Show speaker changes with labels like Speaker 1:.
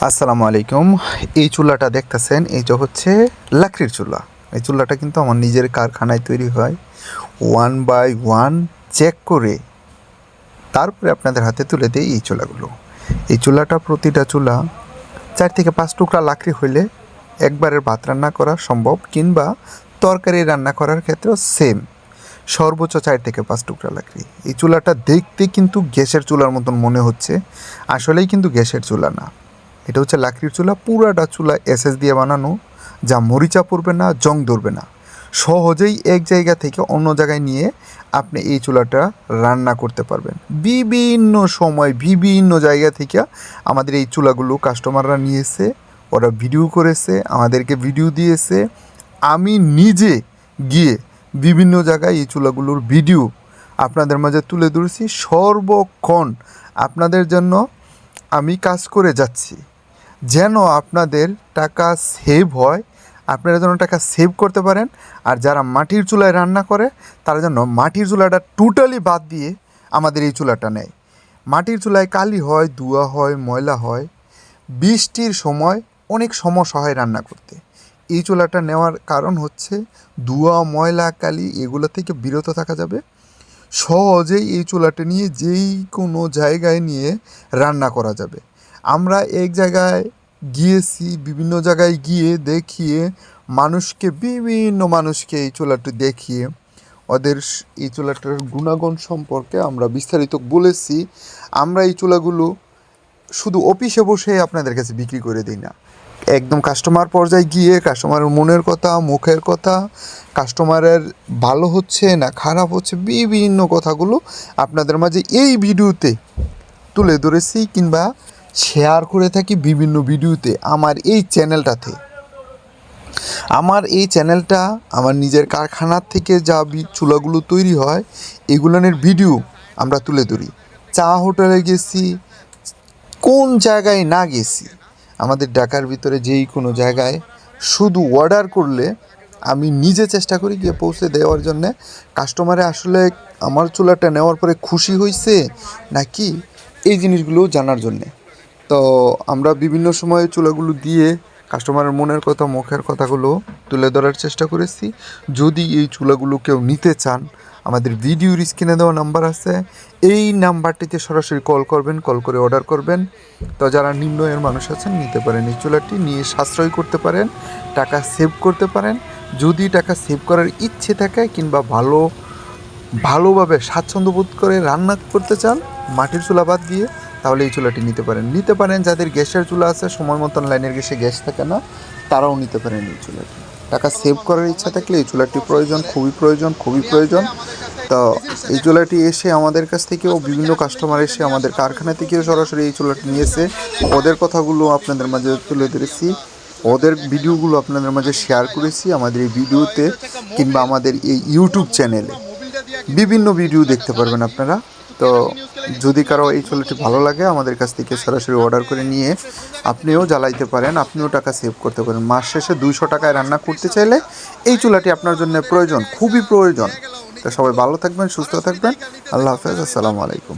Speaker 1: আসসালামু আলাইকুম। এই চুলাটা দেখতেছেন, এই যে হচ্ছে লাকড়ির চুলা। এই চুলাটা কিন্তু আমার নিজের কারখানায় তৈরি হয়। 1 by 1 চেক করে তারপরে আপনাদের হাতে তুলে দেয় এই চুলাগুলো। এই চুলাটা, প্রতিটা চুলা 4 থেকে 5 টুকরা লাকড়ি হইলে একবারের ভাত রান্না করা সম্ভব, কিংবা তরকারি রান্না করার ক্ষেত্রেও সেম, সর্বোচ্চ 4 থেকে 5 টুকরা লাকড়ি। এই চুলাটা দেখতে কিন্তু গ্যাসের চুলার মতন মনে হচ্ছে, আসলেই কিন্তু গ্যাসের চুলা না। এটা হচ্ছে লাকড়ির চুলা। পুরাটা চুলা এসএস দিয়ে বানানো, যা মরিচা পড়বে না, জং ধরবে না। সহজেই এক জায়গা থেকে অন্য জায়গায় নিয়ে আপনি এই চুলাটা রান্না করতে পারবেন। বিভিন্ন সময় বিভিন্ন জায়গা থেকে আমাদের এই চুলাগুলো কাস্টমাররা নিয়েছে, ওরা ভিডিও করেছে, আমাদেরকে ভিডিও দিয়েছে। আমি নিজে গিয়ে বিভিন্ন জায়গায় এই চুলাগুলোর ভিডিও আপনাদের মাঝে তুলে ধরেছি। সর্বক্ষণ আপনাদের জন্য আমি কাজ করে যাচ্ছি, যেন আপনাদের টাকা সেভ হয়, আপনারা যেন টাকা সেভ করতে পারেন। আর যারা মাটির চুলায় রান্না করে তারা যেন মাটির চুলাটা টোটালি বাদ দিয়ে আমাদের এই চুলাটা নেয়। মাটির চুলায় কালি হয়, ধোঁয়া হয়, ময়লা হয়, বৃষ্টির সময় অনেক সমস্যা হয় রান্না করতে। এই চুলাটা নেওয়ার কারণ হচ্ছে ধোঁয়া, ময়লা, কালি এগুলো থেকে বিরত থাকা যাবে। সহজেই এই চুলাটা নিয়ে যেই কোনো জায়গায় নিয়ে রান্না করা যাবে। আমরা এক জায়গায় গিয়েছি, বিভিন্ন জায়গায় গিয়ে দেখিয়ে বিভিন্ন মানুষকে এই চুলাটি দেখিয়ে ওদের এই চুলাটার গুণাগুণ সম্পর্কে আমরা বিস্তারিত বলেছি। আমরা এই চুলাগুলো শুধু অফিসে বসে আপনাদের কাছে বিক্রি করে দিই না, একদম কাস্টমার পর্যায়ে গিয়ে কাস্টমারের মনের কথা, মুখের কথা, কাস্টমারের ভালো হচ্ছে না খারাপ হচ্ছে, বিভিন্ন কথাগুলো আপনাদের মাঝে এই ভিডিওতে তুলে ধরেছি, কিংবা শেয়ার করে থাকি বিভিন্ন ভিডিওতে আমার এই চ্যানেলটাতে। আমার এই চ্যানেলটা আমার নিজের কারখানার থেকে যা চুলাগুলো তৈরি হয় এগুলোর ভিডিও আমরা তুলে ধরি। চা হোটেলে গেছি, কোন জায়গায় না গেছি, আমাদের ঢাকার ভিতরে যেই কোনো জায়গায় শুধু অর্ডার করলে আমি নিজে চেষ্টা করি গিয়ে পৌঁছে দেওয়ার জন্যে। কাস্টমারে আসলে আমার চুলাটা নেওয়ার পরে খুশি হয়েছে নাকি এই জিনিসগুলো জানার জন্যে। তো আমরা বিভিন্ন সময়ে চুলাগুলো দিয়ে কাস্টমারের মনের কথা, মুখের কথাগুলো তুলে ধরার চেষ্টা করেছি। যদি এই চুলাগুলো কেউ নিতে চান, আমাদের ভিডিওর স্ক্রিনে দেওয়া নাম্বার আছে, এই নাম্বারটিতে সরাসরি কল করবেন, কল করে অর্ডার করবেন। তো যারা নিম্ন আয়ের মানুষ আছেন নিতে পারেন, এই চুলাটি নিয়ে সাশ্রয় করতে পারেন, টাকা সেভ করতে পারেন। যদি টাকা সেভ করার ইচ্ছে থাকে কিংবা ভালোভাবে স্বাচ্ছন্দ্য বোধ করে রান্না করতে চান মাটির চুলা বাদ দিয়ে, তাহলে এই চুলাটি নিতে পারেন। যাদের গ্যাসের চুলা আছে, সময় মতন লাইনের গ্যাসে গ্যাস থাকে না, তারাও নিতে পারেন এই চুলাটি। টাকা সেভ করার ইচ্ছা থাকলে এই চুলাটি প্রয়োজন, খুবই প্রয়োজন। তো এই চুলাটি এসে আমাদের কাছ থেকেও বিভিন্ন কাস্টমার এসে আমাদের কারখানা থেকেও সরাসরি এই চুলাটি নিয়েছে। ওদের কথাগুলো আপনাদের মাঝে তুলে ধরেছি, ওদের ভিডিওগুলো আপনাদের মাঝে শেয়ার করেছি আমাদের এই ভিডিওতে, কিংবা আমাদের এই ইউটিউব চ্যানেলে বিভিন্ন ভিডিও দেখতে পারবেন আপনারা। তো যদি কারো এই চুলাটি ভালো লাগে, আমাদের কাছ থেকে সরাসরি অর্ডার করে নিয়ে আপনিও জ্বালাইতে পারেন, আপনিও টাকা সেভ করতে পারেন। মাস শেষে 200 টাকায় রান্না করতে চাইলে এই চুলাটি আপনার জন্য প্রয়োজন, খুবই প্রয়োজন। তো সবাই ভালো থাকবেন, সুস্থ থাকবেন। আল্লাহ হাফেজ, আসসালামু আলাইকুম।